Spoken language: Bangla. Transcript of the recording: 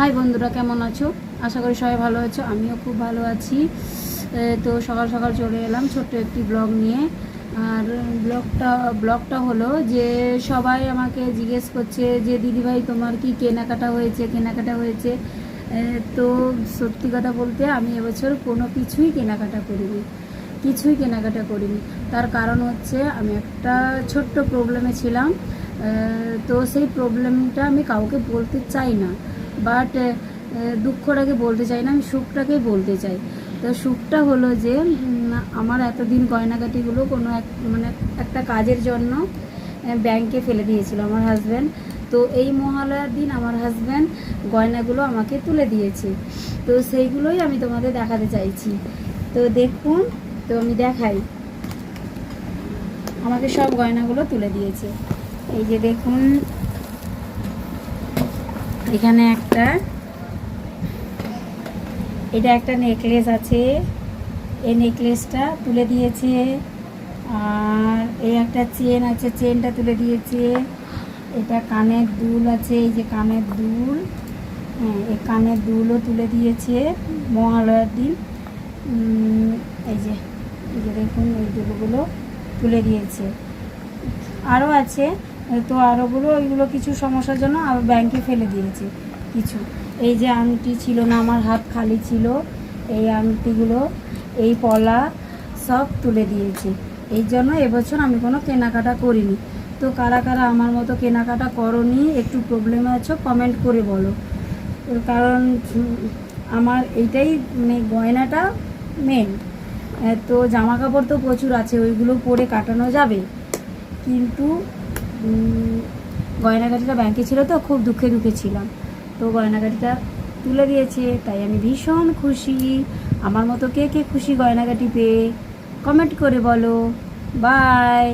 হাই বন্ধুরা, কেমন আছো? আশা করি সবাই ভালো আছো। আমিও খুব ভালো আছি। তো সকাল সকাল চলে এলাম ছোট্ট একটি ব্লগ নিয়ে। আর ব্লগটা হলো যে সবাই আমাকে জিজ্ঞেস করছে যে দিদিভাই তোমার কি কেনাকাটা হয়েছে। তো সত্যি কথা বলতে আমি এবছর কোনো কিছুই কেনাকাটা করিনি। তার কারণ হচ্ছে আমি একটা ছোট্ট প্রবলেমে ছিলাম। তো সেই প্রবলেমটা আমি কাউকে বলতে চাই না, বাট দুঃখটাকে বলতে চাই না, আমি সুখটাকেই বলতে চাই। তো সুখটা হলো যে আমার এতদিন গয়নাগাটিগুলো কোনো একটা কাজের জন্য ব্যাংকে ফেলে দিয়েছিল আমার হাজব্যান্ড। তো এই মহালয়ার দিন আমার হাজব্যান্ড গয়নাগুলো আমাকে তুলে দিয়েছে। তো সেইগুলোই আমি তোমাদের দেখাতে চাইছি। তো দেখুন, তো আমি দেখাই। আমাকে সব গয়নাগুলো তুলে দিয়েছে। এই যে দেখুন, এখানে এটা একটা নেকলেস আছে, এই নেকলেসটা তুলে দিয়েছে। আর এই একটা চেন আছে, চেনটা তুলে দিয়েছে। এটা কানের দুল আছে, এই যে কানের দুল, হ্যাঁ এই কানের দুলও তুলে দিয়েছে মহালয়ার দিন। এই যে দেখুন, এই দুলগুলো তুলে দিয়েছে। আরও আছে, তো ওইগুলো কিছু সমস্যার জন্য আবার ব্যাংকে ফেলে দিয়েছে কিছু। এই যে আংটি ছিল না, আমার হাত খালি ছিল, এই আংটিগুলো, এই পলা সব তুলে দিয়েছে। এই জন্য এবছর আমি কোনো কেনাকাটা করিনি। তো কারা কারা আমার মতো কেনাকাটা করনি, একটু প্রবলেমে আছো, কমেন্ট করে বলো। কারণ আমার এইটাই গয়নাটা মেন। তো জামা কাপড় তো প্রচুর আছে, ওইগুলো পরে কাটানো যাবে, কিন্তু গয়নাগাটিটা ব্যাংকে ছিল তো খুব দুঃখে ছিলাম। তো গয়নাগাটিটা তুলে দিয়েছে, তাই আমি ভীষণ খুশি। আমার মতো কে কে খুশি গয়নাগাটি পেয়ে? কমেন্ট করে বলো। বাই।